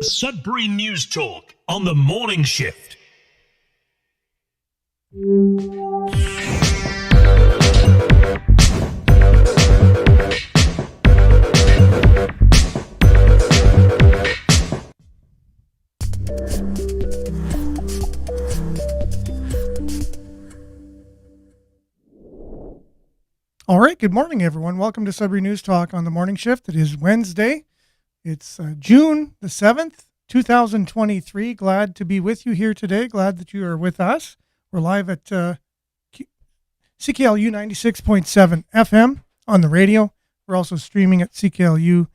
Sudbury News Talk on the morning shift. All right, good morning, everyone. Welcome to Sudbury News Talk on the morning shift. It is Wednesday. It's June the 7th, 2023. Glad to be with you here today. Glad that you are with us. We're live at CKLU 96.7 FM on the radio. We're also streaming at cklu.ca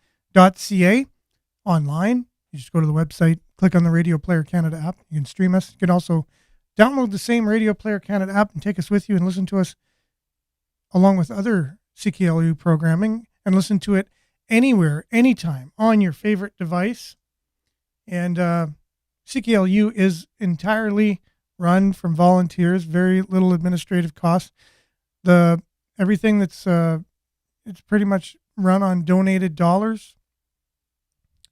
online. You just go to the website, click on the Radio Player Canada app. You can stream us. You can also download the same Radio Player Canada app and take us with you and listen to us along with other CKLU programming, and listen to it anywhere, anytime, on your favorite device. And CKLU is entirely run from volunteers, very little administrative costs. Everything that's it's pretty much run on donated dollars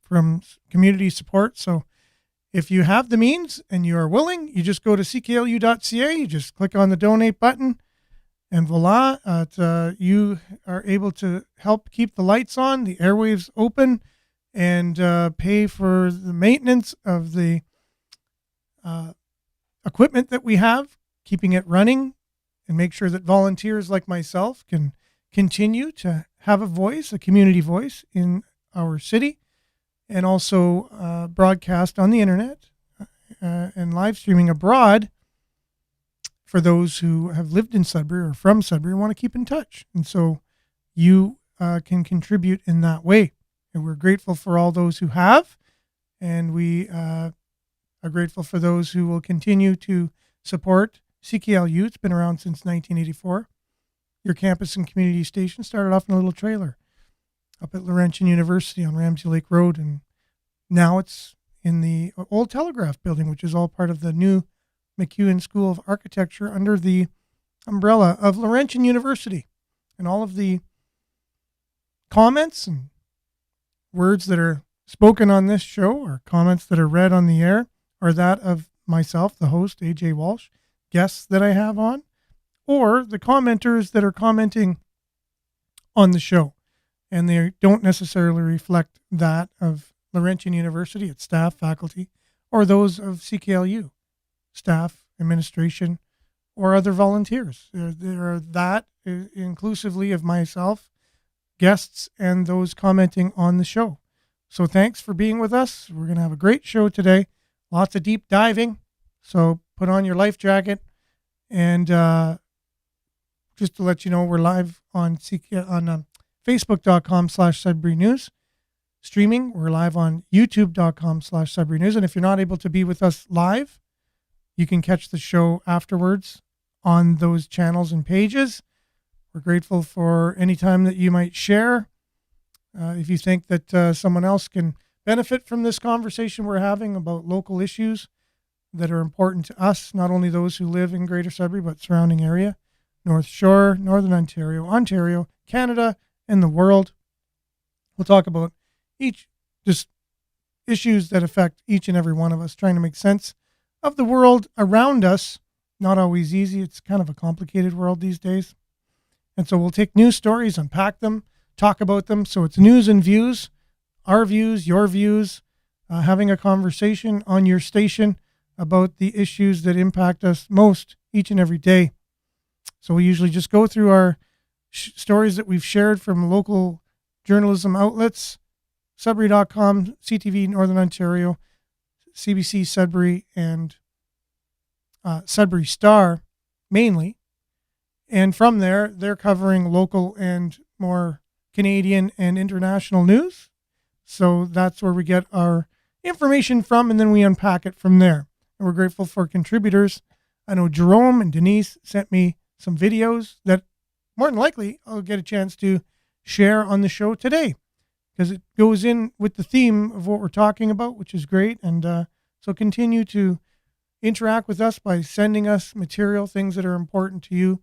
from community support. So if you have the means and you are willing, you just go to cklu.ca, you just click on the donate button, and voila, you are able to help keep the lights on, the airwaves open, and pay for the maintenance of the equipment that we have, keeping it running, and make sure that volunteers like myself can continue to have a voice, a community voice in our city, and also broadcast on the internet and live streaming abroad for those who have lived in Sudbury or from Sudbury and want to keep in touch. And so you can contribute in that way. And we're grateful for all those who have, and we are grateful for those who will continue to support CKLU. It's been around since 1984. Your campus and community station started off in a little trailer up at Laurentian University on Ramsey Lake Road, and now it's in the old Telegraph building, which is all part of the new MacEwan School of Architecture under the umbrella of Laurentian University. And all of the comments and words that are spoken on this show, or comments that are read on the air, are that of myself, the host, AJ Walsh, guests that I have on, or the commenters that are commenting on the show. And they don't necessarily reflect that of Laurentian University, its staff, faculty, or those of CKLU staff, administration, or other volunteers. There are that inclusively of myself, guests, and those commenting on the show. So thanks for being with us. We're going to have a great show today. Lots of deep diving. So put on your life jacket. And just to let you know, we're live on Facebook.com/Sudbury News. Streaming, we're live on YouTube.com/Sudbury News. And if you're not able to be with us live, you can catch the show afterwards on those channels and pages. We're grateful for any time that you might share. If you think that someone else can benefit from this conversation we're having about local issues that are important to us, not only those who live in Greater Sudbury, but surrounding area, North Shore, Northern Ontario, Canada, and the world. We'll talk about just issues that affect each and every one of us, trying to make sense of the world around us. Not always easy. It's kind of a complicated world these days. And so we'll take news stories, unpack them, talk about them. So it's news and views, our views, your views, having a conversation on your station about the issues that impact us most each and every day. So we usually just go through our stories that we've shared from local journalism outlets, Sudbury.com, CTV Northern Ontario, CBC Sudbury, and Sudbury Star mainly. And from there, they're covering local and more Canadian and international news. So that's where we get our information from, and then we unpack it from there. And we're grateful for contributors. I know Jerome and Denise sent me some videos that more than likely I'll get a chance to share on the show today, because it goes in with the theme of what we're talking about, which is great. And so continue to interact with us by sending us material, things that are important to you.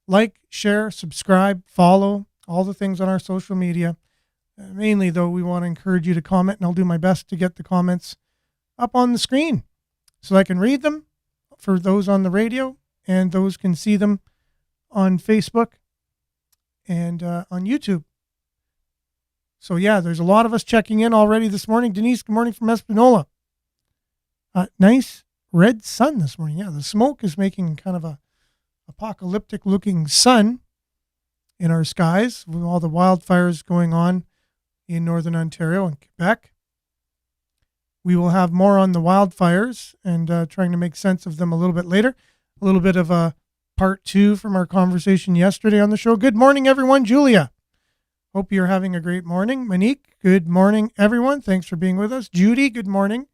Like, share, subscribe, follow, all the things on our social media. Mainly, though, we want to encourage you to comment, and I'll do my best to get the comments up on the screen so I can read them for those on the radio, and those can see them on Facebook and on YouTube. So, yeah, there's a lot of us checking in already this morning. Denise, good morning from Espanola. Nice red sun this morning. Yeah, the smoke is making kind of a apocalyptic-looking sun in our skies with all the wildfires going on in Northern Ontario and Quebec. We will have more on the wildfires and trying to make sense of them a little bit later. A little bit of a part 2 from our conversation yesterday on the show. Good morning, everyone. Julia, hope you're having a great morning. Monique, good morning, everyone. Thanks for being with us. Judy, good morning.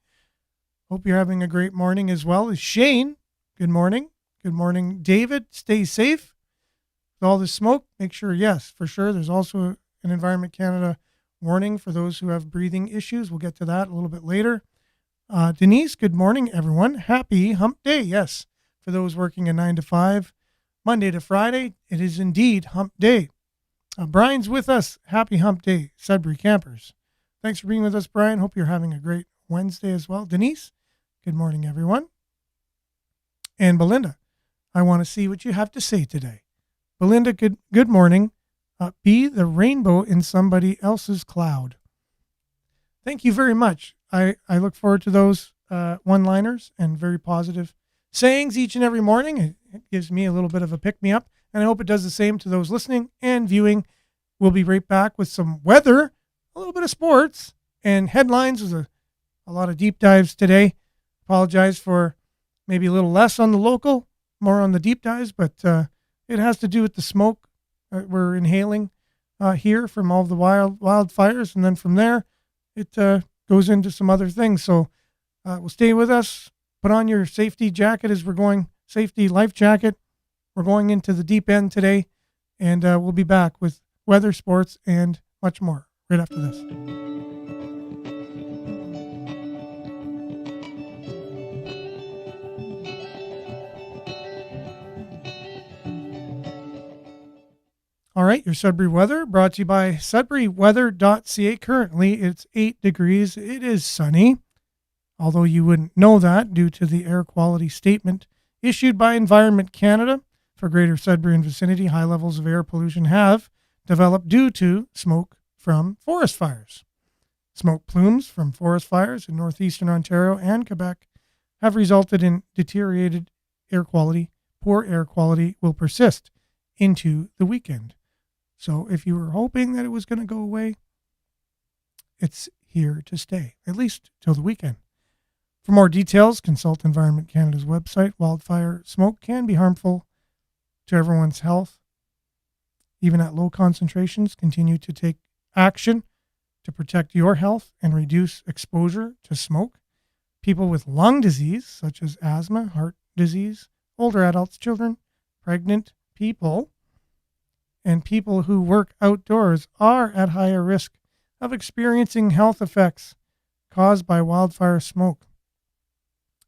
Hope you're having a great morning as well. Shane, good morning. Good morning, David. Stay safe. With all this smoke, make sure, yes, for sure. There's also an Environment Canada warning for those who have breathing issues. We'll get to that a little bit later. Denise, good morning, everyone. Happy hump day. Yes, for those working a 9 to 5, Monday to Friday, it is indeed hump day. Brian's with us. Happy hump day, Sudbury campers. Thanks for being with us, Brian. Hope you're having a great Wednesday as well. Denise, good morning, everyone. And Belinda, I want to see what you have to say today. Belinda, good morning. Be the rainbow in somebody else's cloud. Thank you very much. I look forward to those one-liners and very positive sayings each and every morning. It gives me a little bit of a pick-me-up, and I hope it does the same to those listening and viewing. We'll be right back with some weather, a little bit of sports, and headlines. There's a lot of deep dives today. Apologize for maybe a little less on the local, more on the deep dives, but it has to do with the smoke we're inhaling here from all the wildfires, and then from there it goes into some other things. So we'll stay with us. Put on your safety jacket as we're going, safety life jacket. We're going into the deep end today, and we'll be back with weather, sports, and much more right after this. All right, your Sudbury weather brought to you by sudburyweather.ca. Currently, it's 8 degrees. It is sunny, although you wouldn't know that due to the air quality statement issued by Environment Canada. For Greater Sudbury and vicinity, high levels of air pollution have developed due to smoke from forest fires. Smoke plumes from forest fires in northeastern Ontario and Quebec have resulted in deteriorated air quality. Poor air quality will persist into the weekend. So if you were hoping that it was going to go away, it's here to stay, at least till the weekend. For more details, consult Environment Canada's website. Wildfire smoke can be harmful to everyone's health. Even at low concentrations, continue to take action to protect your health and reduce exposure to smoke. People with lung disease, such as asthma, heart disease, older adults, children, pregnant people, and people who work outdoors are at higher risk of experiencing health effects caused by wildfire smoke.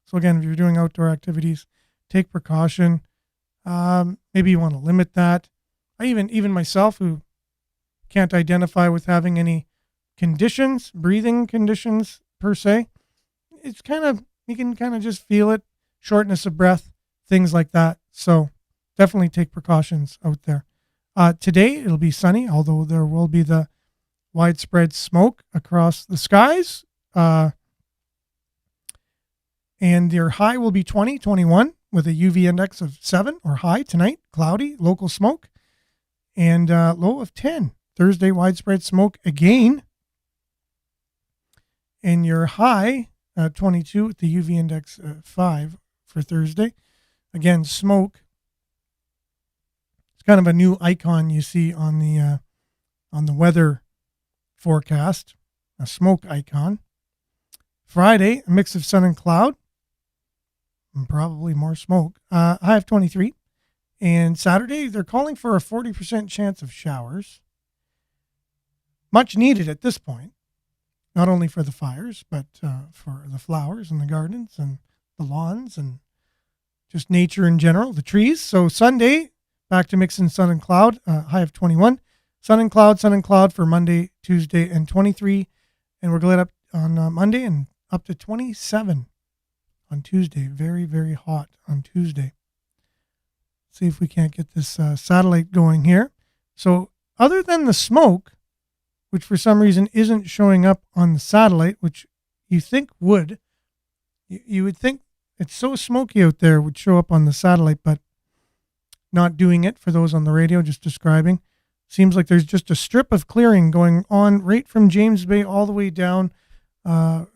So again, if you're doing outdoor activities, take precaution. Maybe you want to limit that. I even myself, who can't identify with having any conditions, breathing conditions per se, it's you can kind of just feel it, shortness of breath, things like that. So definitely take precautions out there. Today, it'll be sunny, although there will be the widespread smoke across the skies. And your high will be 21 with a UV index of 7 or high tonight. Cloudy, local smoke. And low of 10. Thursday, widespread smoke again. And your high, 22 with the UV index 5 for Thursday. Again, smoke. Kind of a new icon you see on the weather forecast, a smoke icon. Friday, a mix of sun and cloud, and probably more smoke. High of 23. And Saturday, they're calling for a 40% chance of showers. Much needed at this point, not only for the fires, but for the flowers and the gardens and the lawns and just nature in general, the trees. So Sunday, back to mixing sun and cloud, high of 21. sun and cloud for Monday, Tuesday, and 23. And we're going up on Monday and up to 27 on Tuesday. Very, very hot on Tuesday. See if we can't get this satellite going here. So other than the smoke, which for some reason isn't showing up on the satellite, which you think would, you would think it's so smoky out there would show up on the satellite, but not doing it for those on the radio, just describing. Seems like there's just a strip of clearing going on right from James Bay all the way down the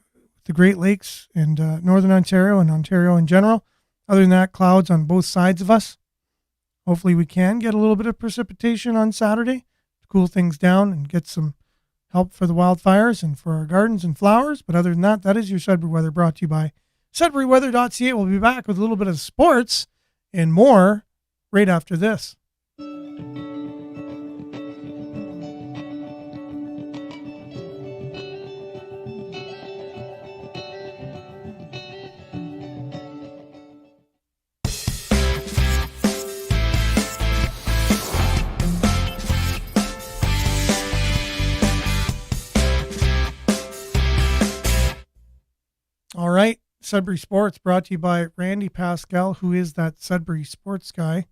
Great Lakes and Northern Ontario and Ontario in general. Other than that, clouds on both sides of us. Hopefully we can get a little bit of precipitation on Saturday to cool things down and get some help for the wildfires and for our gardens and flowers. But other than that, that is your Sudbury weather brought to you by SudburyWeather.ca. We'll be back with a little bit of sports and more right after this. All right, Sudbury Sports brought to you by Randy Pascal, who is that Sudbury Sports guy.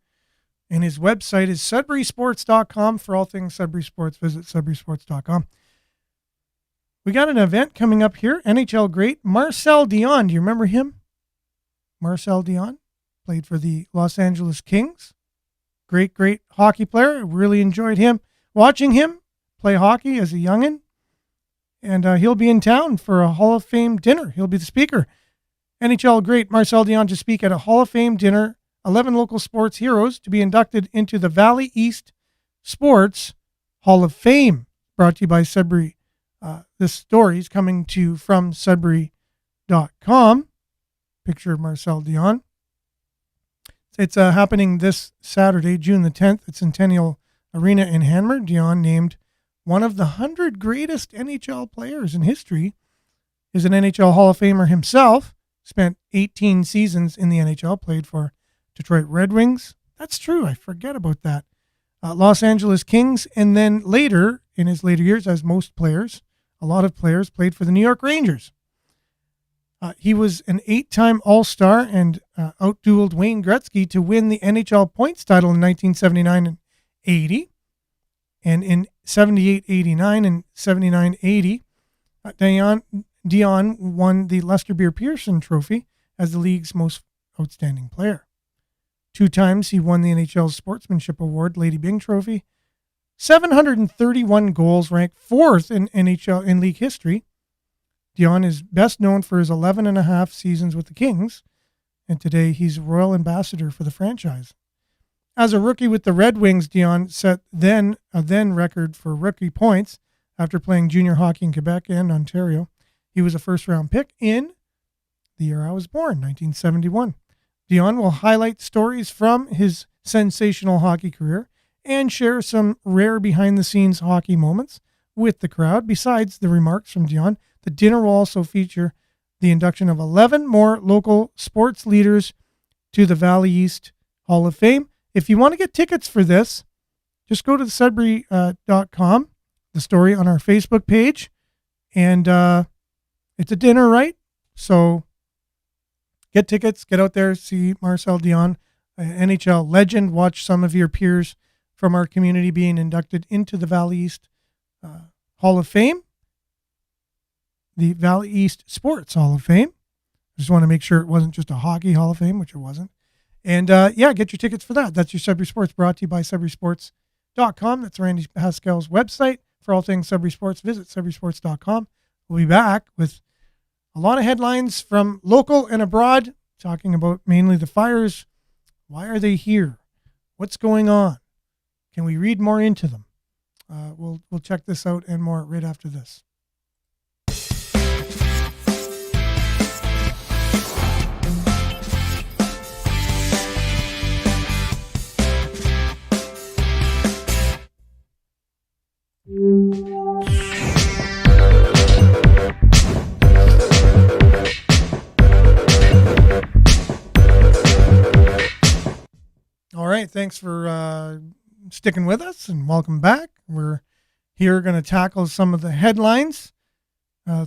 And his website is sudburysports.com. For all things Sudbury Sports, visit sudburysports.com. We got an event coming up here. NHL great Marcel Dion. Do you remember him? Marcel Dion played for the Los Angeles Kings. Great hockey player. I really enjoyed watching him play hockey as a youngin'. And he'll be in town for a Hall of Fame dinner. He'll be the speaker. NHL great Marcel Dion to speak at a Hall of Fame dinner. 11 local sports heroes to be inducted into the Valley East Sports Hall of Fame. Brought to you by Sudbury. This story is coming to you from Sudbury.com. Picture of Marcel Dion. It's happening this Saturday, June the 10th, at Centennial Arena in Hanmer. Dion, named one of the 100 greatest NHL players in history, is an NHL Hall of Famer himself. Spent 18 seasons in the NHL, played for Detroit Red Wings. That's true. I forget about that. Los Angeles Kings, and then later, in his later years, as most players, a lot of players played for the New York Rangers. He was an 8-time All-Star and outdueled Wayne Gretzky to win the NHL points title in 1979 and 80. And in 78-89 and 79-80, Dion won the Lester Beer Pearson Trophy as the league's most outstanding player. 2 times he won the NHL Sportsmanship Award, Lady Byng Trophy. 731 goals, ranked 4th in NHL in league history. Dion is best known for his 11 and a half seasons with the Kings, and today he's Royal Ambassador for the franchise. As a rookie with the Red Wings, Dion set a record for rookie points after playing junior hockey in Quebec and Ontario. He was a first-round pick in the year I was born, 1971. Dion will highlight stories from his sensational hockey career and share some rare behind-the-scenes hockey moments with the crowd. Besides the remarks from Dion, the dinner will also feature the induction of 11 more local sports leaders to the Valley East Hall of Fame. If you want to get tickets for this, just go to the Sudbury.com, the story on our Facebook page, and it's a dinner, right? So get tickets, get out there, see Marcel Dion, NHL legend, watch some of your peers from our community being inducted into the Valley East Hall of Fame, the Valley East Sports Hall of Fame. I just want to make sure it wasn't just a hockey Hall of Fame, which it wasn't. And get your tickets for that. That's your Sudbury Sports, brought to you by SudburySports.com. That's Randy Pascal's website. For all things Sudbury Sports, visit SudburySports.com. We'll be back with a lot of headlines from local and abroad, talking about mainly the fires. Why are they here? What's going on? Can we read more into them? We'll check this out and more right after this. All right, thanks for sticking with us, and welcome back. We're here going to tackle some of the headlines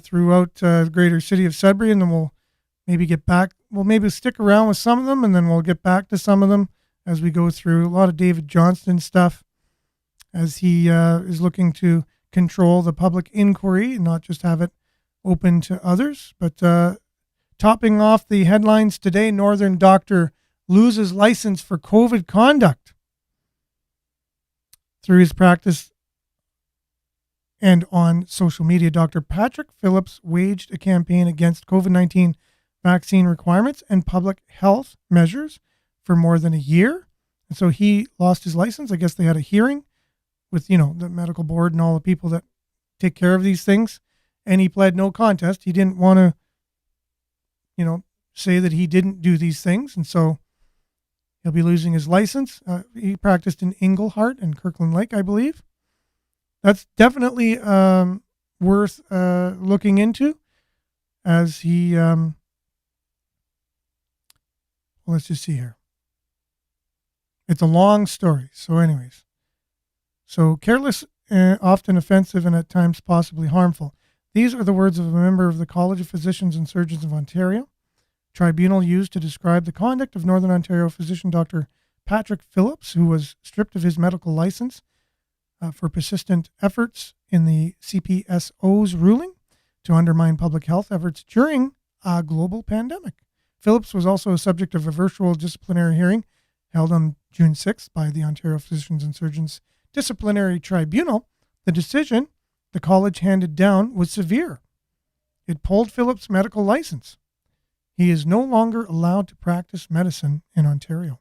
throughout the greater city of Sudbury, and then we'll maybe get back. We'll maybe stick around with some of them, and then we'll get back to some of them as we go through. A lot of David Johnston stuff as he is looking to control the public inquiry and not just have it open to others. But topping off the headlines today, Northern doctor loses license for COVID conduct. Through his practice and on social media, Dr. Patrick Phillips waged a campaign against COVID-19 vaccine requirements and public health measures for more than a year. And so he lost his license. I guess they had a hearing with, the medical board and all the people that take care of these things. And he pled no contest. He didn't want to, say that he didn't do these things. And so he'll be losing his license. He practiced in Englehart and Kirkland Lake, I believe. That's definitely worth looking into as he, let's just see here. It's a long story. So anyways, careless, often offensive, and at times possibly harmful. These are the words of a member of the College of Physicians and Surgeons of Ontario. Tribunal used to describe the conduct of Northern Ontario physician Dr. Patrick Phillips, who was stripped of his medical license for persistent efforts in the CPSO's ruling to undermine public health efforts during a global pandemic. Phillips was also a subject of a virtual disciplinary hearing held on June 6th by the Ontario Physicians and Surgeons Disciplinary Tribunal. The decision the college handed down was severe. It pulled Phillips' medical license. He is no longer allowed to practice medicine in Ontario.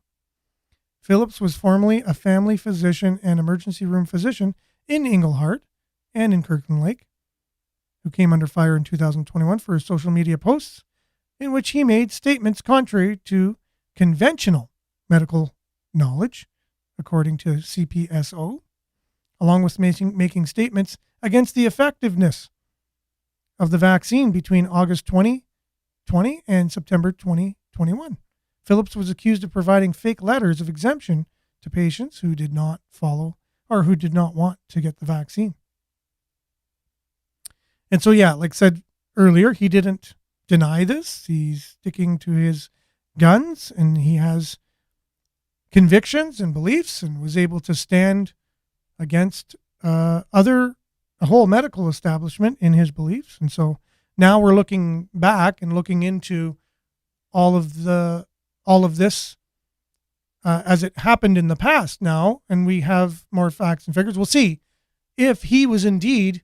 Phillips was formerly a family physician and emergency room physician in Englehart and in Kirkland Lake, who came under fire in 2021 for his social media posts in which he made statements contrary to conventional medical knowledge, according to CPSO, along with making statements against the effectiveness of the vaccine between August 2020 and September 2021. Phillips was accused of providing fake letters of exemption to patients who did not follow or who did not want to get the vaccine. And so, like I said earlier, he didn't deny this. He's sticking to his guns, and he has convictions and beliefs, and was able to stand against a whole medical establishment in his beliefs. And so now we're looking back and looking into all of this as it happened in the past now, and we have more facts and figures. We'll see if he was indeed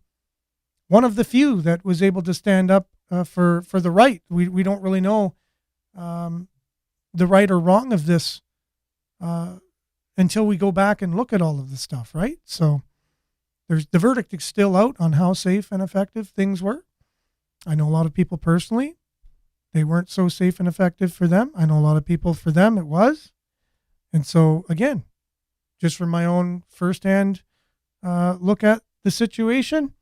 one of the few that was able to stand up for the right. We don't really know the right or wrong of this until we go back and look at all of this stuff, right? So the verdict is still out on how safe and effective things were. I know a lot of people personally, they weren't so safe and effective for them. I know a lot of people, for them, it was. And so, again, just from my own firsthand look at the situation,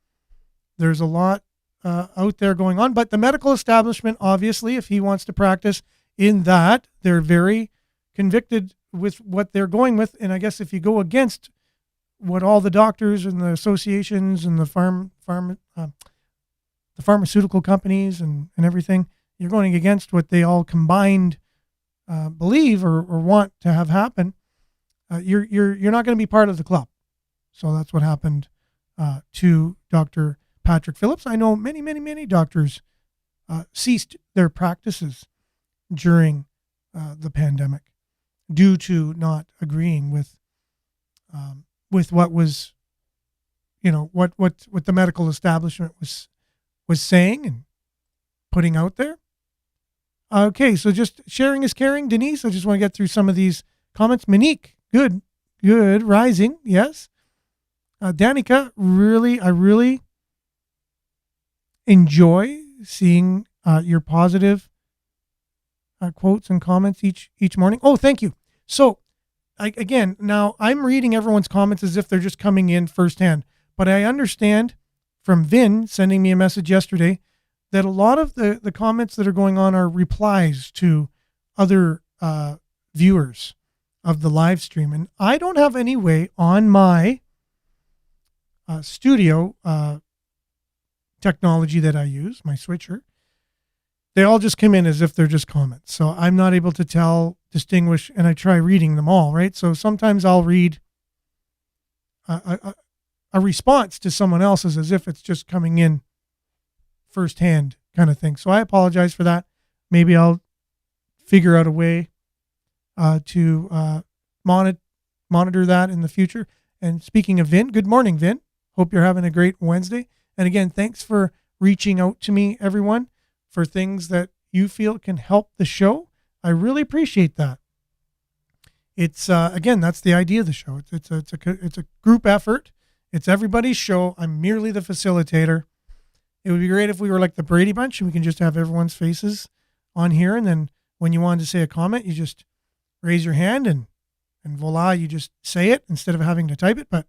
there's a lot out there going on. But the medical establishment, obviously, if he wants to practice in that, they're very convicted with what they're going with. And I guess if you go against what all the doctors and the associations and the pharmaceutical companies and everything, you're going against what they all combined believe or want to have happen. You're not going to be part of the club. So that's what happened to Dr. Patrick Phillips. I know many doctors ceased their practices during the pandemic due to not agreeing with what was, what the medical establishment was saying and putting out there. Okay, so just sharing is caring. Denise, I just want to get through some of these comments. Monique, good, rising, yes. Danica, I really enjoy seeing your positive quotes and comments each morning. Oh, thank you. So, again, now I'm reading everyone's comments as if they're just coming in firsthand, but I understand from Vin sending me a message yesterday that a lot of the comments that are going on are replies to other viewers of the live stream. And I don't have any way on my studio technology that I use, my switcher. They all just come in as if they're just comments. So I'm not able to distinguish, and I try reading them all, right? So sometimes I'll read a response to someone else's as if it's just coming in firsthand kind of thing. So I apologize for that. Maybe I'll figure out a way to monitor that in the future. And speaking of Vin, good morning, Vin. Hope you're having a great Wednesday. And again, thanks for reaching out to me, everyone, for things that you feel can help the show. I really appreciate that. It's again, that's the idea of the show. It's a group effort. It's everybody's show. I'm merely the facilitator. It would be great if we were like the Brady Bunch and we can just have everyone's faces on here. And then when you wanted to say a comment, you just raise your hand and voila, you just say it instead of having to type it. But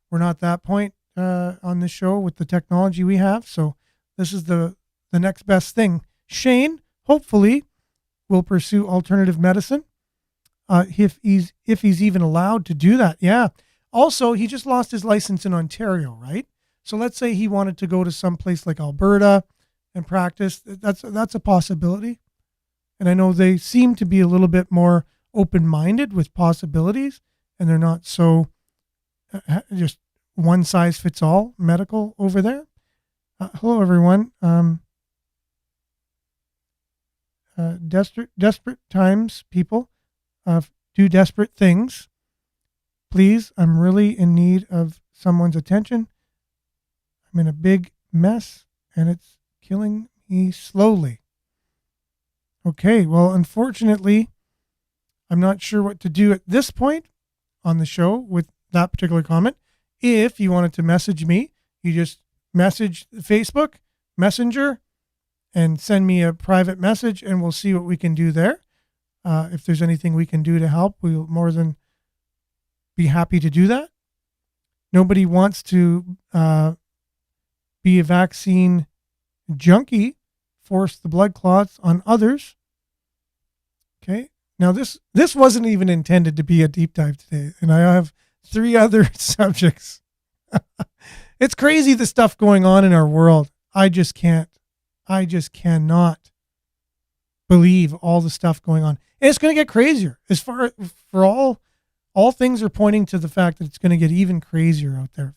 we're not that point on this show with the technology we have. So this is the next best thing. Shane, hopefully, will pursue alternative medicine if he's even allowed to do that. Yeah. Also, he just lost his license in Ontario, right? So let's say he wanted to go to some place like Alberta and practice. That's a possibility. And I know they seem to be a little bit more open-minded with possibilities, and they're not so just one size fits all medical over there. Hello, everyone. Desperate times, people do desperate things. Please, I'm really in need of someone's attention. I'm in a big mess, and it's killing me slowly. Okay, well, unfortunately, I'm not sure what to do at this point on the show with that particular comment. If you wanted to message me, you just message Facebook Messenger and send me a private message, and we'll see what we can do there. If there's anything we can do to help, we'll more than be happy to do that. Nobody wants to be a vaccine junkie, force the blood clots on others. Okay. Now this wasn't even intended to be a deep dive today, and I have 3 other subjects. It's crazy the stuff going on in our world. I just cannot believe all the stuff going on. And it's going to get crazier. As far for all things are pointing to the fact that it's going to get even crazier out there.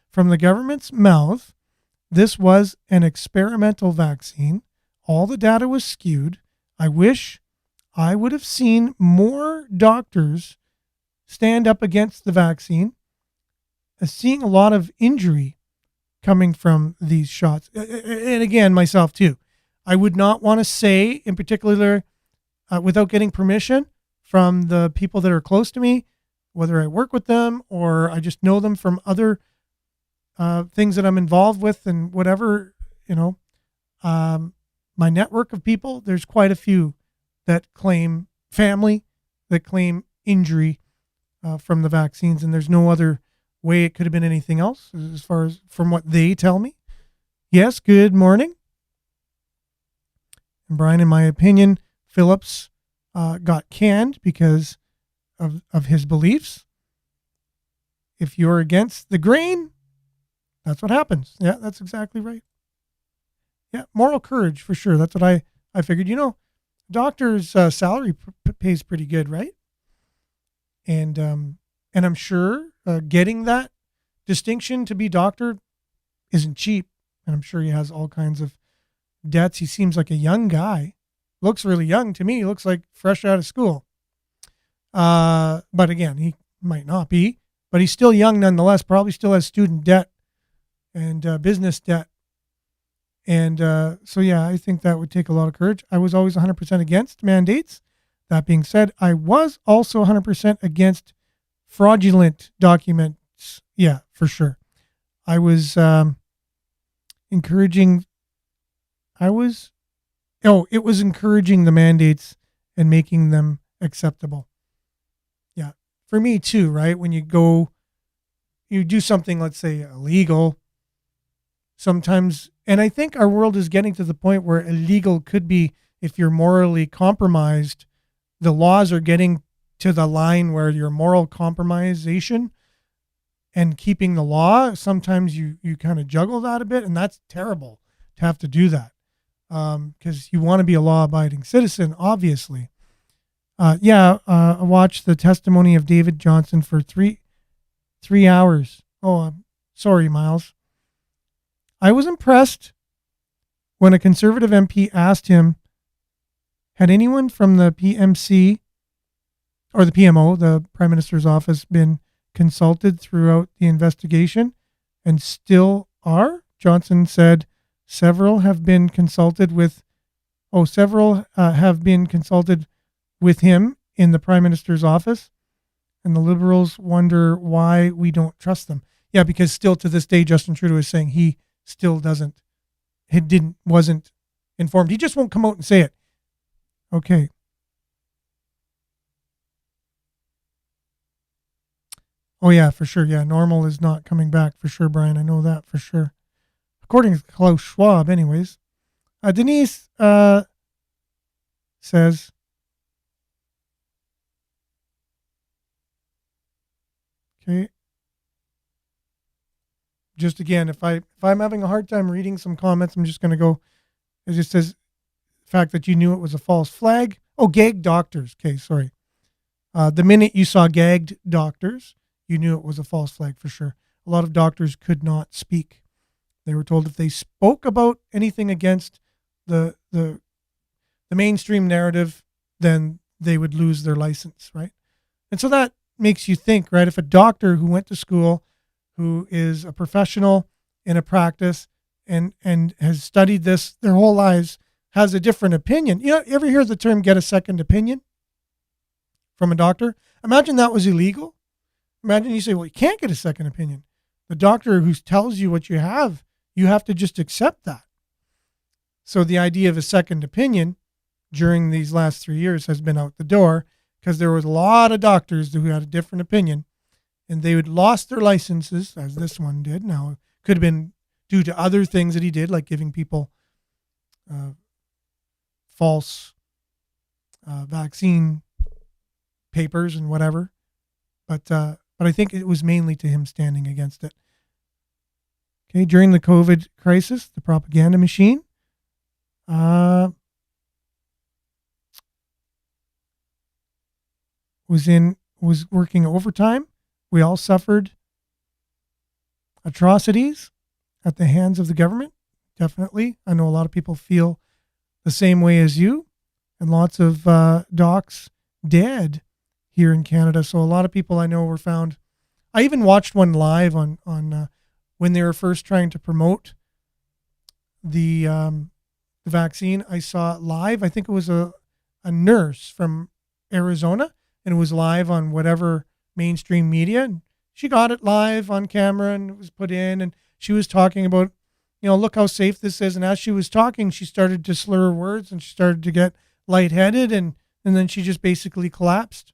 From the government's mouth, this was an experimental vaccine. All the data was skewed. I wish I would have seen more doctors stand up against the vaccine, seeing a lot of injury coming from these shots. And again, myself too. I would not want to say in particular, without getting permission from the people that are close to me, whether I work with them or I just know them from other things that I'm involved with and whatever, my network of people, there's quite a few that claim family, that claim injury from the vaccines, and there's no other way it could have been anything else as far as from what they tell me. Yes, good morning. And Brian, in my opinion, Phillips got canned because of his beliefs. If you're against the grain, that's what happens. Yeah, that's exactly right. Yeah, moral courage for sure. That's what I figured. Doctor's salary pays pretty good, right? And I'm sure getting that distinction to be doctor isn't cheap. And I'm sure he has all kinds of debts. He seems like a young guy. Looks really young to me. He looks like fresh out of school. But again, he might not be. But he's still young nonetheless. Probably still has student debt and business debt. And so, yeah, I think that would take a lot of courage. I was always 100% against mandates. That being said, I was also 100% against fraudulent documents. Yeah, for sure. I was encouraging the mandates and making them acceptable. Yeah, for me too, right? When you do something, let's say illegal, sometimes, and I think our world is getting to the point where illegal could be, if you're morally compromised, the laws are getting to the line where your moral compromisation and keeping the law, sometimes you kind of juggle that a bit, and that's terrible to have to do that, because you want to be a law-abiding citizen, obviously. I watched the testimony of David Johnson for three hours. Oh, I'm sorry, Miles. I was impressed when a Conservative MP asked him, had anyone from the PMC or the PMO, the Prime Minister's office, been consulted throughout the investigation and still are? Johnson said several have been consulted with him in the Prime Minister's office, and the Liberals wonder why we don't trust them. Yeah, because still to this day, Justin Trudeau is saying he still wasn't informed. He just won't come out and say it. Okay. Oh yeah, for sure. Yeah, normal is not coming back for sure, Brian. I know that for sure. According to Klaus Schwab, anyways. Denise says, okay. Just again, if I'm having a hard time reading some comments, I'm just going to go. It just says, the fact that you knew it was a false flag. Oh, gagged doctors. Okay, sorry. The minute you saw gagged doctors, you knew it was a false flag for sure. A lot of doctors could not speak. They were told if they spoke about anything against the mainstream narrative, then they would lose their license, right? And so that makes you think, right? If a doctor who went to school, who is a professional in a practice and has studied this their whole lives, has a different opinion. You ever hear the term get a second opinion from a doctor? Imagine that was illegal. Imagine you say, well, you can't get a second opinion. The doctor who tells you what you have to just accept that. So the idea of a second opinion during these last 3 years has been out the door, because there was a lot of doctors who had a different opinion, and they had lost their licenses, as this one did. Now, it could have been due to other things that he did, like giving people false vaccine papers and whatever. But I think it was mainly to him standing against it. Okay, during the COVID crisis, the propaganda machine was working overtime. We all suffered atrocities at the hands of the government. Definitely. I know a lot of people feel the same way as you, and lots of docs dead here in Canada. So a lot of people I know were found. I even watched one live on when they were first trying to promote the vaccine. I saw it live. I think it was a nurse from Arizona, and it was live on whatever mainstream media. And she got it live on camera, and it was put in, and she was talking about, look how safe this is. And as she was talking, she started to slur her words, and she started to get lightheaded, and then she just basically collapsed.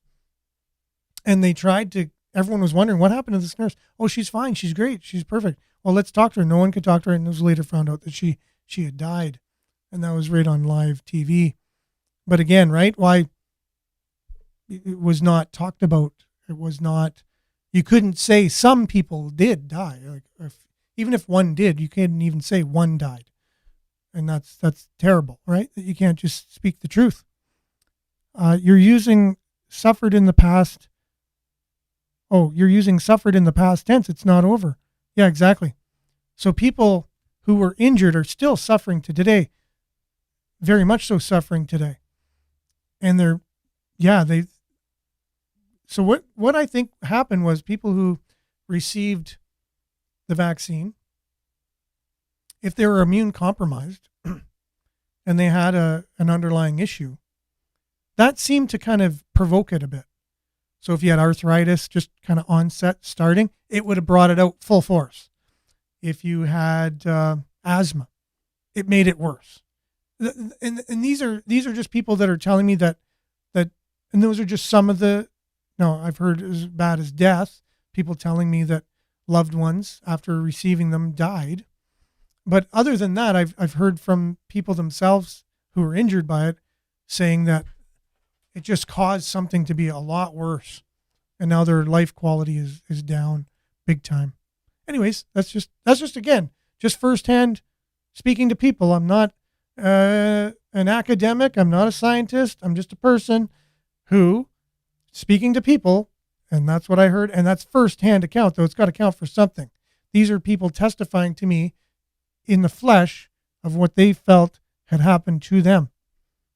And they tried to, everyone was wondering, what happened to this nurse? Oh, she's fine. She's great. She's perfect. Well, let's talk to her. No one could talk to her. And it was later found out that she had died. And that was right on live TV. But again, right? Why it was not talked about. It was not, you couldn't say some people did die. Like even if one did, you couldn't even say one died. And that's terrible, right? That you can't just speak the truth. You're using suffered in the past. Oh, you're using suffered in the past tense. It's not over. Yeah, exactly. So people who were injured are still suffering to today. Very much so suffering today. And so what I think happened was people who received the vaccine, if they were immune compromised and they had an underlying issue, that seemed to kind of provoke it a bit. So if you had arthritis, just kind of onset starting, it would have brought it out full force. If you had asthma, it made it worse. And these are just people that are telling me that, and those are just some of the, no, I've heard as bad as death, people telling me that loved ones after receiving them died. But other than that, I've heard from people themselves who were injured by it saying that it just caused something to be a lot worse. And now their life quality is down big time. Anyways, that's just again, just firsthand speaking to people. I'm not an academic. I'm not a scientist. I'm just a person who speaking to people, and that's what I heard. And that's firsthand account, though. It's got to count for something. These are people testifying to me in the flesh of what they felt had happened to them.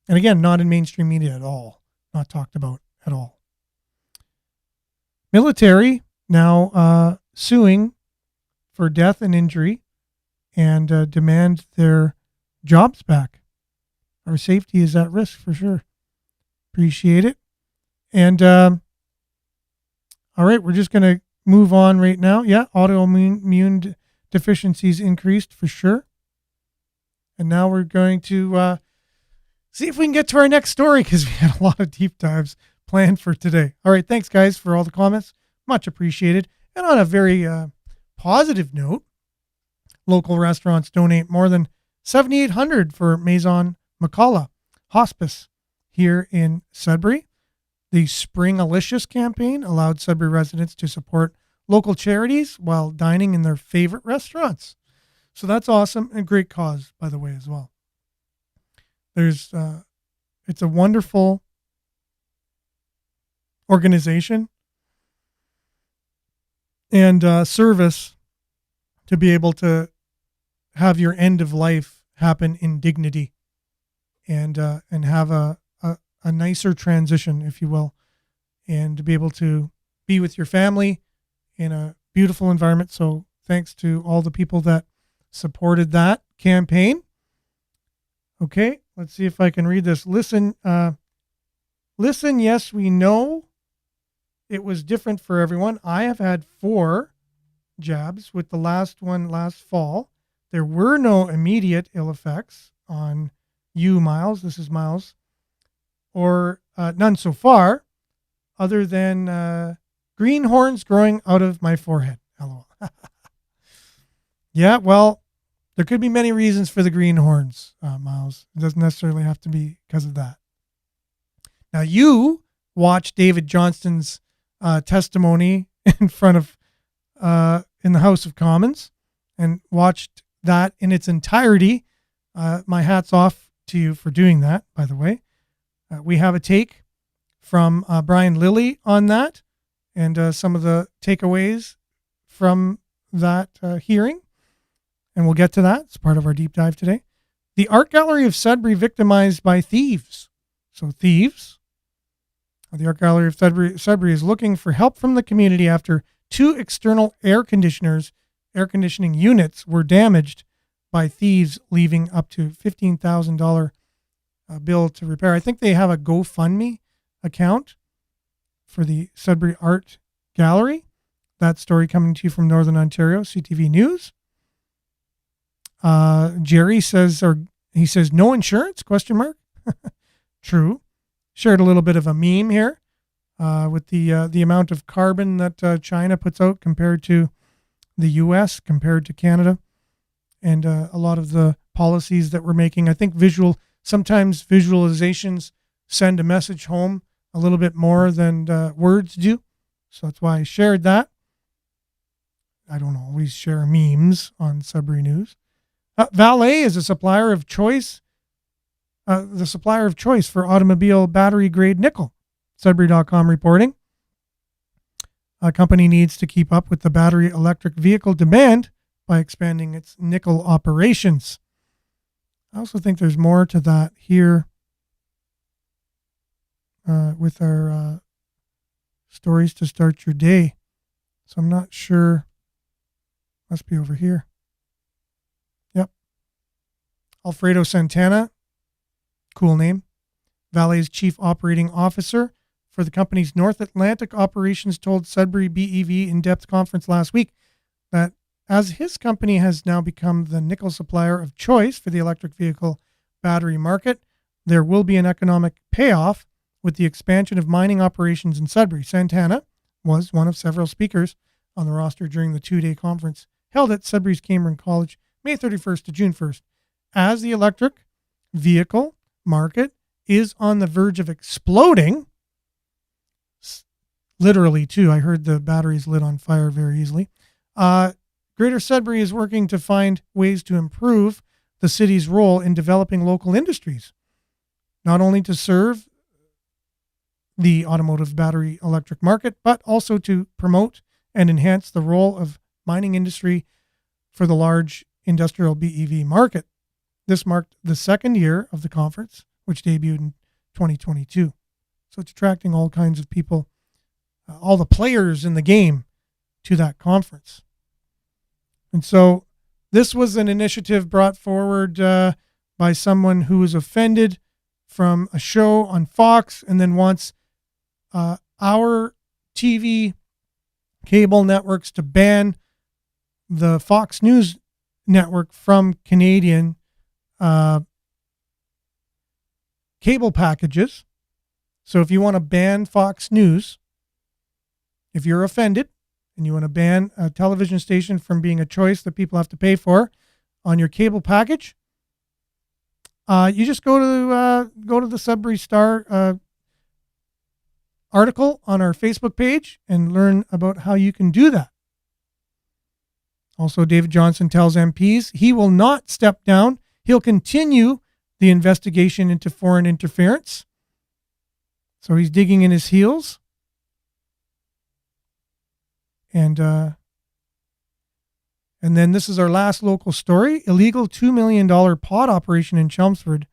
And again, not in mainstream media at all, not talked about at all. Military now suing for death and injury and demand their jobs back. Our safety is at risk for sure. Appreciate it. And all right, we're just going to move on right now. Yeah, autoimmune deficiencies increased for sure. And now we're going to see if we can get to our next story because we had a lot of deep dives planned for today. All right, thanks, guys, for all the comments. Much appreciated. And on a very positive note, local restaurants donate more than $7,800 for Maison McCullough Hospice here in Sudbury. The Spring-alicious campaign allowed Sudbury residents to support local charities while dining in their favorite restaurants. So that's awesome, and great cause, by the way, as well. It's a wonderful organization and service to be able to have your end of life happen in dignity and have a nicer transition, if you will, and to be able to be with your family in a beautiful environment. So thanks to all the people that supported that campaign. Okay, let's see if I can read this. Listen, yes, we know it was different for everyone. I have had 4 jabs, with the last one last fall. There were no immediate ill effects on you, Miles. This is Miles. Or none so far, other than green horns growing out of my forehead. LOL. Yeah, well, there could be many reasons for the green horns, Miles. It doesn't necessarily have to be because of that. Now, you watched David Johnston's testimony in front of, in the House of Commons, and watched that in its entirety. My hat's off to you for doing that, by the way. We have a take from Brian Lilly on that and some of the takeaways from that hearing. And we'll get to that. It's part of our deep dive today. The Art Gallery of Sudbury victimized by thieves. So thieves. The Art Gallery of Sudbury is looking for help from the community after 2 external air conditioning units were damaged by thieves, leaving up to $15,000 bill to repair. I think they have a GoFundMe account for the Sudbury Art Gallery. That story coming to you from Northern Ontario, CTV News. Jerry says, he says, no insurance? ? True. Shared a little bit of a meme here with the amount of carbon that China puts out compared to the U.S., compared to Canada, and a lot of the policies that we're making. I think sometimes visualizations send a message home a little bit more than words do. So that's why I shared that. I don't always share memes on Sudbury News. Valet is a supplier of choice, the supplier of choice for automobile battery grade nickel. Sudbury.com reporting. A company needs to keep up with the battery electric vehicle demand by expanding its nickel operations. I also think there's more to that here with our stories to start your day. So I'm not sure. Must be over here. Yep. Alfredo Santana, cool name, Valet's chief operating officer for the company's North Atlantic operations, told Sudbury BEV in-depth conference last week that as his company has now become the nickel supplier of choice for the electric vehicle battery market, there will be an economic payoff with the expansion of mining operations in Sudbury. Santana was one of several speakers on the roster during the 2-day conference held at Sudbury's Cameron College, May 31st to June 1st. As the electric vehicle market is on the verge of exploding. Literally, too. I heard the batteries lit on fire very easily. Greater Sudbury is working to find ways to improve the city's role in developing local industries, not only to serve the automotive battery electric market, but also to promote and enhance the role of mining industry for the large industrial BEV market. This marked the second year of the conference, which debuted in 2022. So it's attracting all kinds of people, all the players in the game to that conference. And so this was an initiative brought forward by someone who was offended from a show on Fox and then wants our TV cable networks to ban the Fox News network from Canadian cable packages. So if you want to ban Fox News, if you're offended and you want to ban a television station from being a choice that people have to pay for on your cable package, you just go to the Sudbury Star article on our Facebook page and learn about how you can do that. Also, David Johnston tells MPs he will not step down. He'll continue the investigation into foreign interference. So he's digging in his heels. And then this is our last local story. Illegal $2 million pot operation in Chelmsford.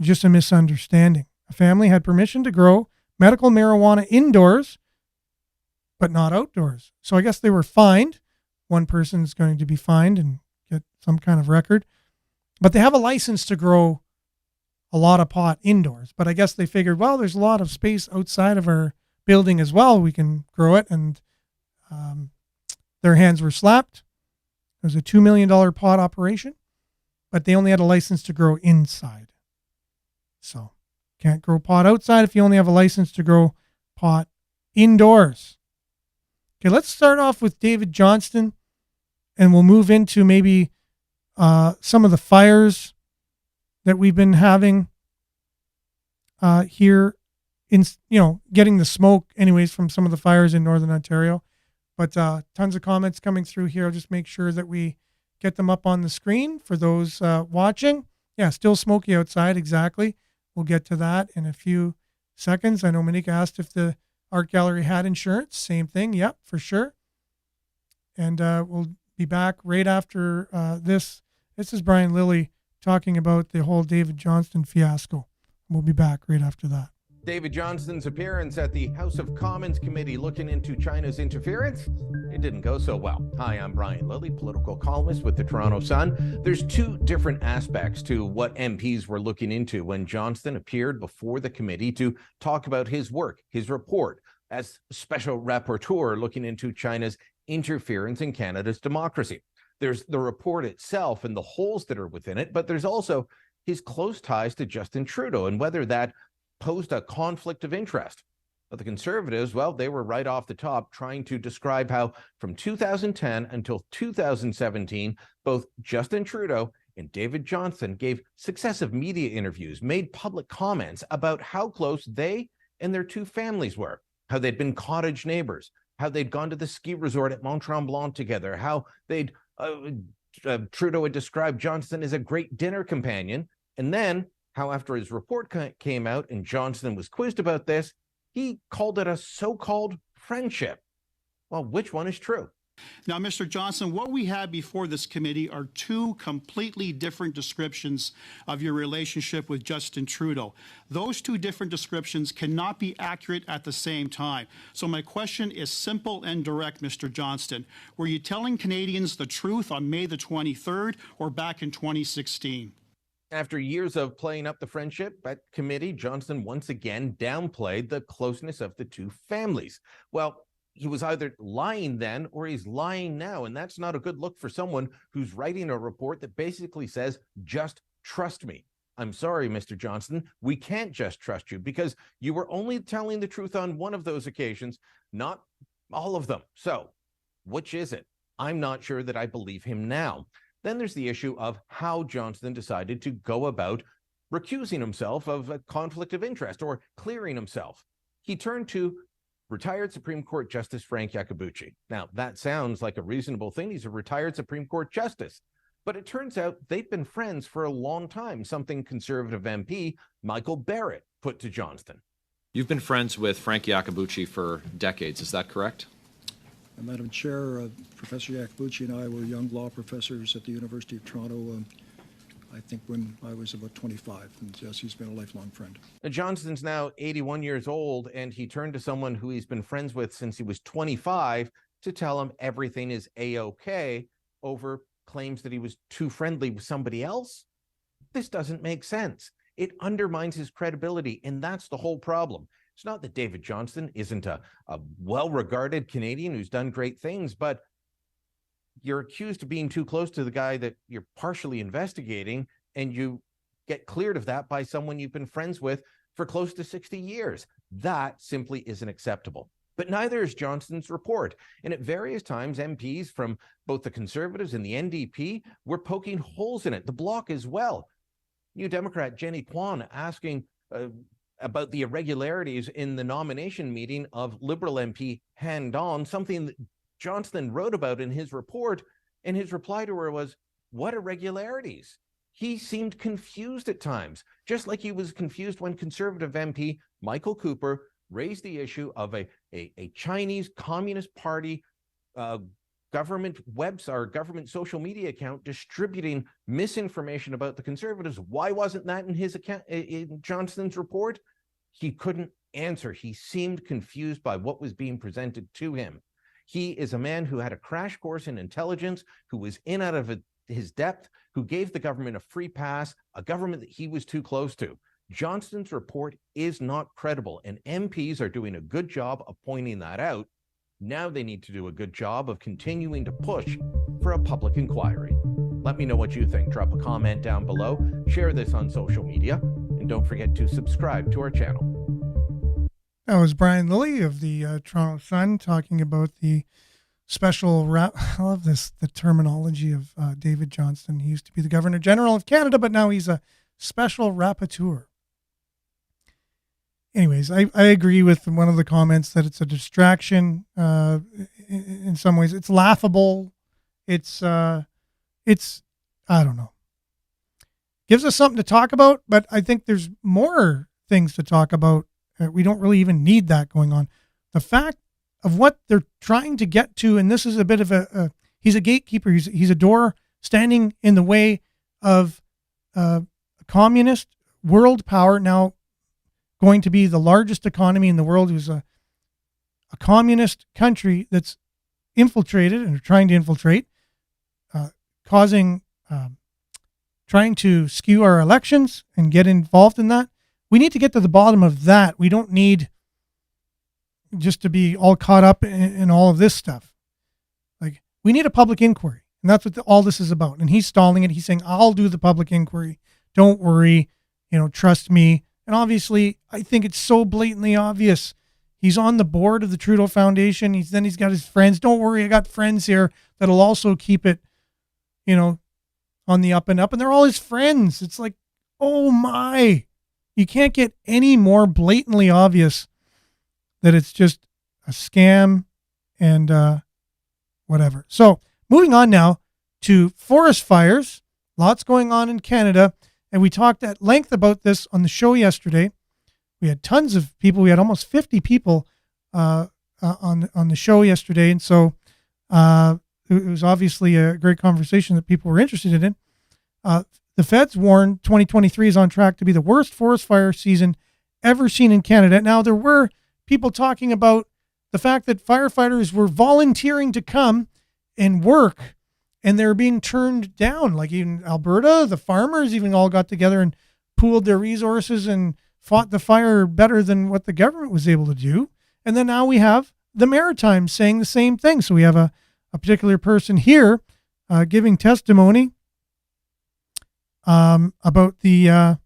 Just a misunderstanding. A family had permission to grow medical marijuana indoors, but not outdoors. So I guess they were fined. One person's going to be fined and get some kind of record. But they have a license to grow a lot of pot indoors. But I guess they figured, well, there's a lot of space outside of our building as well. We can grow it. And their hands were slapped. It was a $2 million pot operation, but they only had a license to grow inside. So can't grow pot outside if you only have a license to grow pot indoors. Okay, let's start off with David Johnston, and we'll move into maybe some of the fires that we've been having here in, getting the smoke anyways from some of the fires in Northern Ontario. But tons of comments coming through here. I'll just make sure that we get them up on the screen for those watching. Yeah, still smoky outside, exactly. We'll get to that in a few seconds. I know Monique asked if the art gallery had insurance. Same thing. Yep, for sure. And we'll be back right after this. This is Brian Lilly talking about the whole David Johnston fiasco. We'll be back right after that. David Johnston's appearance at the House of Commons Committee looking into China's interference, it didn't go so well. Hi, I'm Brian Lilly, political columnist with the Toronto Sun. There's two different aspects to what MPs were looking into when Johnston appeared before the committee to talk about his work, his report as special rapporteur looking into China's interference in Canada's democracy. There's the report itself and the holes that are within it, but there's also his close ties to Justin Trudeau and whether that posed a conflict of interest. But the Conservatives, well, they were right off the top trying to describe how from 2010 until 2017, both Justin Trudeau and David Johnston gave successive media interviews, made public comments about how close they and their two families were, how they'd been cottage neighbors, how they'd gone to the ski resort at Mont Tremblant together, how they'd Trudeau had described Johnston as a great dinner companion, and then how after his report came out and Johnston was quizzed about this, he called it a so-called friendship. Well, which one is true? Now, Mr. Johnston, what we have before this committee are two completely different descriptions of your relationship with Justin Trudeau. Those two different descriptions cannot be accurate at the same time. So my question is simple and direct, Mr. Johnston. Were you telling Canadians the truth on May the 23rd or back in 2016? After years of playing up the friendship at committee, Johnston once again downplayed the closeness of the two families. Well, he was either lying then or he's lying now, and that's not a good look for someone who's writing a report that basically says, just trust me. I'm sorry, Mr. Johnston, we can't just trust you because you were only telling the truth on one of those occasions, not all of them. So, which is it? I'm not sure that I believe him now. Then there's the issue of how Johnston decided to go about recusing himself of a conflict of interest or clearing himself. He turned to retired Supreme Court Justice Frank Iacobucci. Now, that sounds like a reasonable thing. He's a retired Supreme Court Justice. But it turns out they've been friends for a long time, something Conservative MP Michael Barrett put to Johnston. You've been friends with Frank Iacobucci for decades, is that correct? Madam Chair, Professor Iacobucci and I were young law professors at the University of Toronto, I think when I was about 25, and yes, he's been a lifelong friend. Johnston's now 81 years old, and he turned to someone who he's been friends with since he was 25 to tell him everything is A-OK over claims that he was too friendly with somebody else. This doesn't make sense. It undermines his credibility, and that's the whole problem. It's not that David Johnston isn't a well-regarded Canadian who's done great things, but you're accused of being too close to the guy that you're partially investigating, and you get cleared of that by someone you've been friends with for close to 60 years. That simply isn't acceptable. But neither is Johnston's report. And at various times, MPs from both the Conservatives and the NDP were poking holes in it, the Bloc as well. New Democrat Jenny Kwan asking about the irregularities in the nomination meeting of Liberal MP Han Don, something that Johnston wrote about in his report, and his reply to her was, "What irregularities?" He seemed confused at times, just like he was confused when Conservative MP Michael Cooper raised the issue of a Chinese Communist Party government website or government social media account distributing misinformation about the Conservatives. Why wasn't that in his account in Johnston's report? He couldn't answer. He seemed confused by what was being presented to him. He is a man who had a crash course in intelligence, who was in out of his depth, who gave the government a free pass, a government that he was too close to. Johnston's report is not credible, and MPs are doing a good job of pointing that out. Now they need to do a good job of continuing to push for a public inquiry. Let me know what you think. Drop a comment down below, share this on social media, and don't forget to subscribe to our channel. That was Brian Lilly of the Toronto Sun talking about the special I love the terminology of David Johnston. He used to be the Governor General of Canada, but now he's a special rapporteur. Anyways, I agree with one of the comments that it's a distraction. In some ways, it's laughable. It's I don't know. Gives us something to talk about, but I think there's more things to talk about. We don't really even need that going on. The fact of what they're trying to get to, and this is a bit of he's a gatekeeper. He's a door standing in the way of a communist world power, now going to be the largest economy in the world, who's a communist country that's infiltrated and trying to infiltrate, trying to skew our elections and get involved in that. We need to get to the bottom of that. We don't need just to be all caught up in all of this stuff. Like, we need a public inquiry, and that's what all this is about. And he's stalling it. He's saying, "I'll do the public inquiry. Don't worry, trust me." And obviously, I think it's so blatantly obvious. He's on the board of the Trudeau Foundation. He's got his friends. Don't worry, I got friends here that'll also keep it, on the up and up. And they're all his friends. It's like, oh my. You can't get any more blatantly obvious that it's just a scam and whatever. So moving on now to forest fires. Lots going on in Canada. And we talked at length about this on the show yesterday. We had tons of people. We had almost 50 people on the show yesterday. And so it was obviously a great conversation that people were interested in. The feds warned 2023 is on track to be the worst forest fire season ever seen in Canada. Now, there were people talking about the fact that firefighters were volunteering to come and work, and they're being turned down. Like in Alberta, the farmers even all got together and pooled their resources and fought the fire better than what the government was able to do. And then now we have the Maritimes saying the same thing. So we have a particular person here giving testimony about the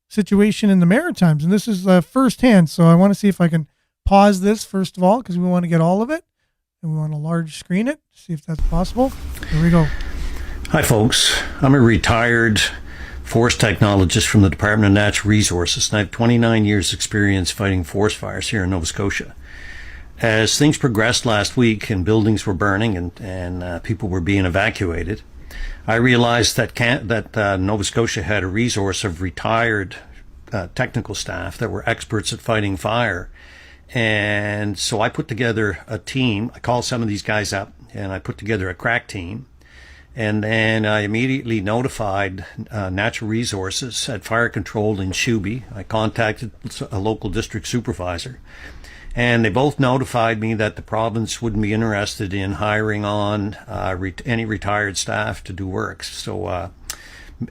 situation in the Maritimes. And this is firsthand. So I want to see if I can pause this first of all, because we want to get all of it. And we want to large screen it, see if that's possible. Here we go. Hi, folks. I'm a retired forest technologist from the Department of Natural Resources, and I have 29 years experience fighting forest fires here in Nova Scotia. As things progressed last week and buildings were burning and people were being evacuated, I realized that Nova Scotia had a resource of retired technical staff that were experts at fighting fire. And so I put together a team. I called some of these guys up and I put together a crack team. And then I immediately notified Natural Resources at Fire Control in Sudbury. I contacted a local district supervisor. And they both notified me that the province wouldn't be interested in hiring on any retired staff to do work. So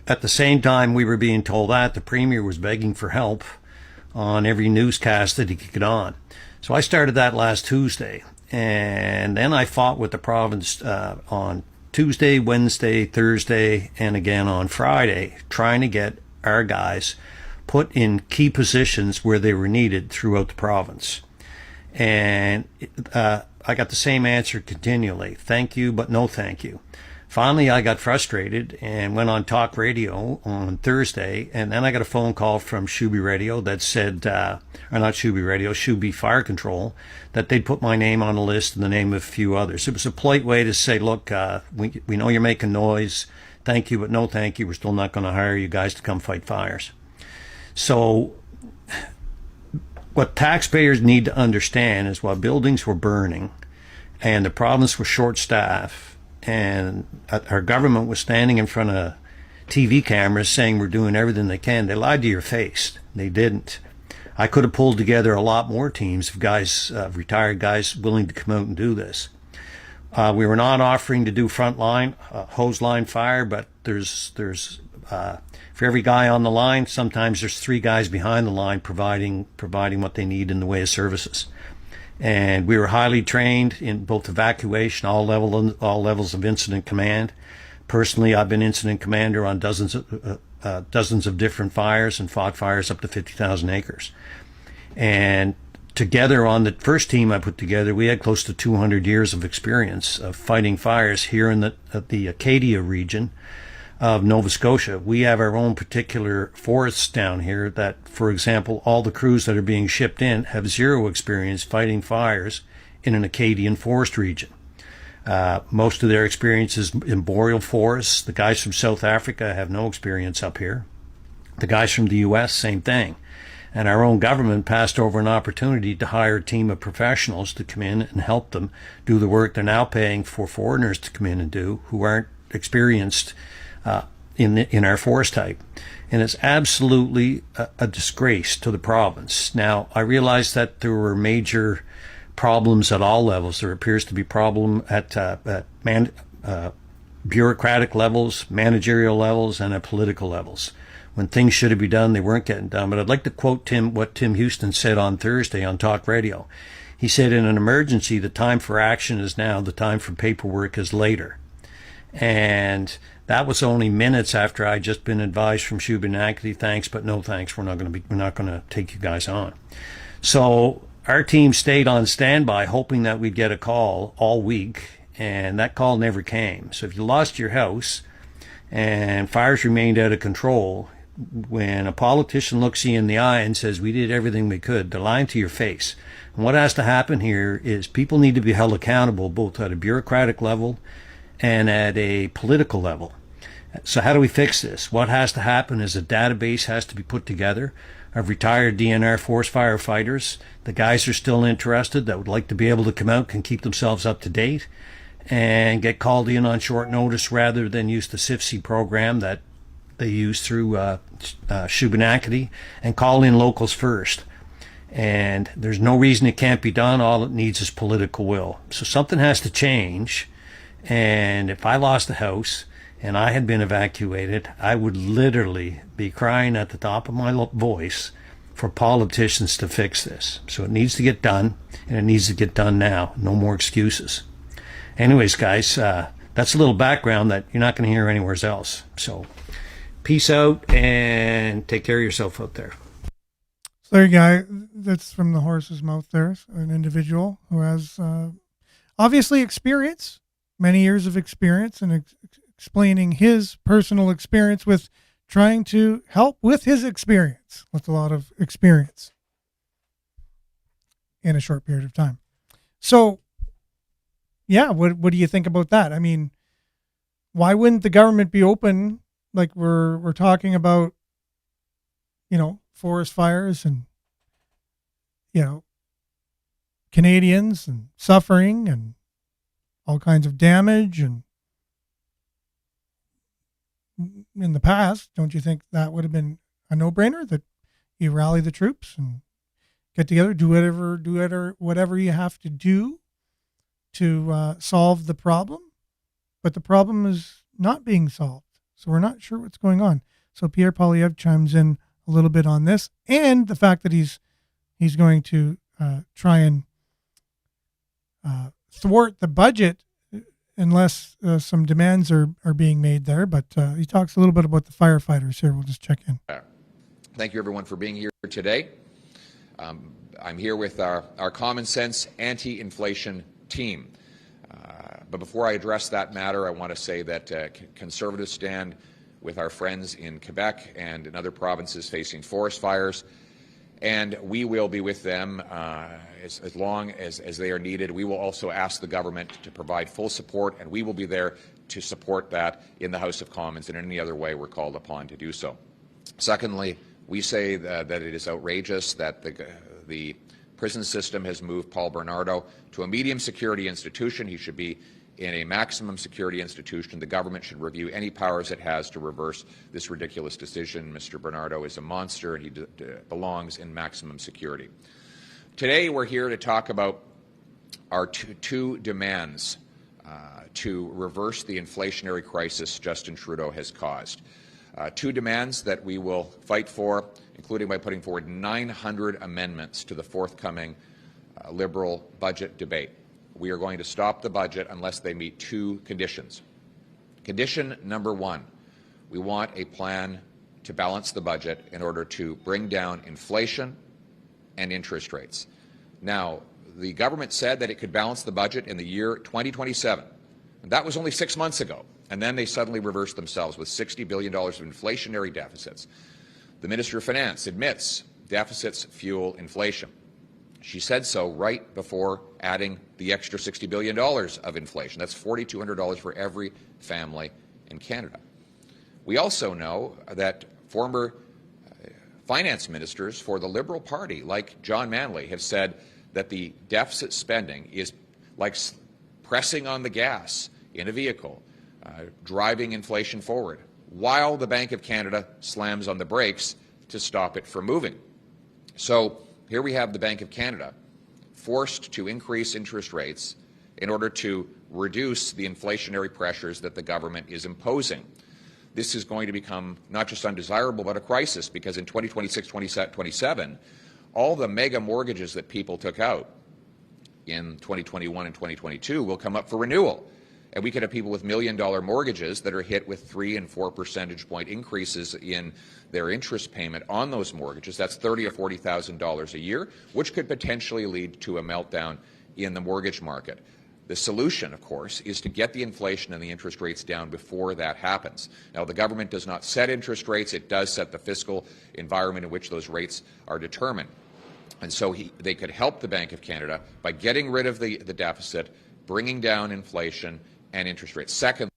at the same time we were being told that, the Premier was begging for help on every newscast that he could get on. So I started that last Tuesday. And then I fought with the province on Tuesday, Wednesday, Thursday, and again on Friday, trying to get our guys put in key positions where they were needed throughout the province. And I got the same answer continually. Thank you, but no thank you. Finally, I got frustrated and went on talk radio on Thursday, and then I got a phone call from Sudbury Radio that said, or not Sudbury Radio, Sudbury Fire Control, that they'd put my name on the list and the name of a few others. It was a polite way to say, look, we know you're making noise. Thank you, but no thank you. We're still not going to hire you guys to come fight fires. So what taxpayers need to understand is while buildings were burning and the province was short-staffed and our government was standing in front of TV cameras saying we're doing everything they can, they lied to your face. They didn't. I could have pulled together a lot more teams of guys, retired guys willing to come out and do this. We were not offering to do front line, hose line fire, but there's for every guy on the line, sometimes there's 3 guys behind the line providing what they need in the way of services. And we were highly trained in both evacuation, all levels of incident command. Personally, I've been incident commander on dozens of different fires and fought fires up to 50,000 acres. And together on the first team I put together, we had close to 200 years of experience of fighting fires here in the Acadia region of Nova Scotia. We have our own particular forests down here that, for example, all the crews that are being shipped in have zero experience fighting fires in an Acadian forest region. Most of their experience is in boreal forests. The guys from South Africa have no experience up here. The guys from the U.S., same thing. And our own government passed over an opportunity to hire a team of professionals to come in and help them do the work they're now paying for foreigners to come in and do who aren't experienced in our forest type. And it's absolutely a disgrace to the province. Now, I realize that there were major problems at all levels. There appears to be problem at bureaucratic levels, managerial levels, and at political levels. When things should have been done, they weren't getting done. But I'd like to quote what Tim Houston said on Thursday on Talk Radio. He said, in an emergency, the time for action is now, the time for paperwork is later. And that was only minutes after I'd just been advised from Shubenacadie, thanks, but no thanks. We're not going to take you guys on. So our team stayed on standby, hoping that we'd get a call all week, and that call never came. So if you lost your house and fires remained out of control, when a politician looks you in the eye and says, we did everything we could, they're lying to your face. And what has to happen here is people need to be held accountable both at a bureaucratic level and at a political level. So how do we fix this? What has to happen is a database has to be put together of retired DNR forest firefighters. The guys are still interested that would like to be able to come out, can keep themselves up to date, and get called in on short notice rather than use the CIFC program that they use through Shubenacadie, and call in locals first. And there's no reason it can't be done. All it needs is political will. So something has to change. And if I lost the house and I had been evacuated, I would literally be crying at the top of my voice for politicians to fix this. So it needs to get done, and it needs to get done now. No more excuses. Anyways, guys, that's a little background that you're not going to hear anywhere else. So peace out and take care of yourself out there. So there you go. That's from the horse's mouth there. An individual who has obviously experience, many years of experience, and explaining his personal experience with trying to help with his experience, with a lot of experience in a short period of time. So, yeah, what do you think about that? I mean, why wouldn't the government be open, like we're talking about, forest fires and, Canadians and suffering and all kinds of damage, and in the past, don't you think that would have been a no-brainer, that you rally the troops and get together, do whatever you have to do to solve the problem? But the problem is not being solved, so we're not sure what's going on. So Pierre Poilievre chimes in a little bit on this, and the fact that he's going to try and thwart the budget unless some demands are being made there. But he talks a little bit about the firefighters here. We'll just check in. Thank you, everyone, for being here today. I'm here with our common sense anti-inflation team. But before I address that matter, I want to say that Conservatives stand with our friends in Quebec and in other provinces facing forest fires, and we will be with them as long as they are needed. We will also ask the government to provide full support, and we will be there to support that in the House of Commons and in any other way we're called upon to do so. Secondly, we say that it is outrageous that the prison system has moved Paul Bernardo to a medium security institution. He should be in a maximum security institution. The government should review any powers it has to reverse this ridiculous decision. Mr. Bernardo is a monster, and he belongs in maximum security. Today, we're here to talk about our two demands to reverse the inflationary crisis Justin Trudeau has caused. Two demands that we will fight for, including by putting forward 900 amendments to the forthcoming Liberal budget debate. We are going to stop the budget unless they meet two conditions. Condition number one, we want a plan to balance the budget in order to bring down inflation and interest rates. Now, the government said that it could balance the budget in the year 2027. And that was only 6 months ago. And then they suddenly reversed themselves with $60 billion of inflationary deficits. The Minister of Finance admits deficits fuel inflation. She said so right before adding the extra $60 billion of inflation. That's $4,200 for every family in Canada. We also know that former finance ministers for the Liberal Party, like John Manley, have said that the deficit spending is like pressing on the gas in a vehicle, driving inflation forward, while the Bank of Canada slams on the brakes to stop it from moving. So here we have the Bank of Canada forced to increase interest rates in order to reduce the inflationary pressures that the government is imposing. This is going to become not just undesirable, but a crisis, because in 2026, 2027, all the mega mortgages that people took out in 2021 and 2022 will come up for renewal. And we could have people with million-dollar mortgages that are hit with 3 and 4 percentage point increases in their interest payment on those mortgages. That's $30,000 or $40,000 a year, which could potentially lead to a meltdown in the mortgage market. The solution, of course, is to get the inflation and the interest rates down before that happens. Now, the government does not set interest rates. It does set the fiscal environment in which those rates are determined. And so they could help the Bank of Canada by getting rid of the deficit, bringing down inflation and interest rates. Second.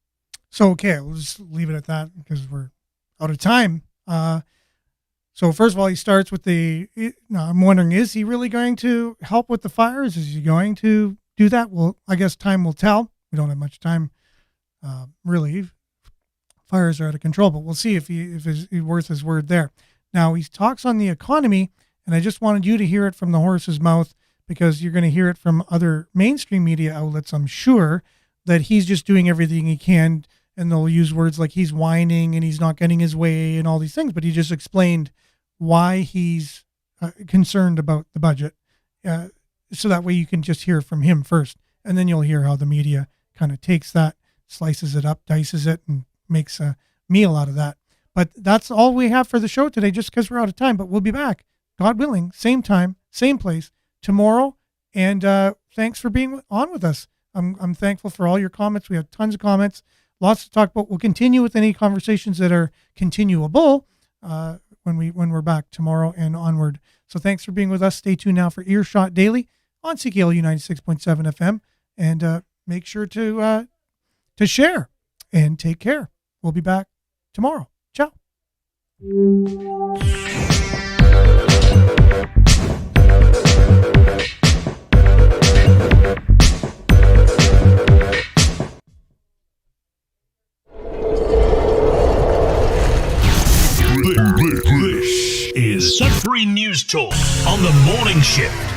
So, okay, we'll just leave it at that because we're out of time. So first of all, he starts with I'm wondering, is he really going to help with the fires? Is he going to do that? Well, I guess time will tell. We don't have much time, really. Fires are out of control, but we'll see if he's worth his word there. Now, he talks on the economy, and I just wanted you to hear it from the horse's mouth, because you're going to hear it from other mainstream media outlets, I'm sure, that he's just doing everything he can, and they'll use words like he's whining and he's not getting his way and all these things. But he just explained why he's concerned about the budget. So that way you can just hear from him first, and then you'll hear how the media kind of takes that, slices it up, dices it, and makes a meal out of that. But that's all we have for the show today, just because we're out of time. But we'll be back, God willing, same time, same place tomorrow. And thanks for being on with us. I'm thankful for all your comments. We had tons of comments lots to talk about. We'll continue with any conversations that are continuable when we're back tomorrow and onward. So thanks for being with us. Stay tuned now for Earshot Daily on CKLU 96.7 FM, and make sure to share and take care. We'll be back tomorrow. Ciao. This is Sudbury News Talk on the morning shift.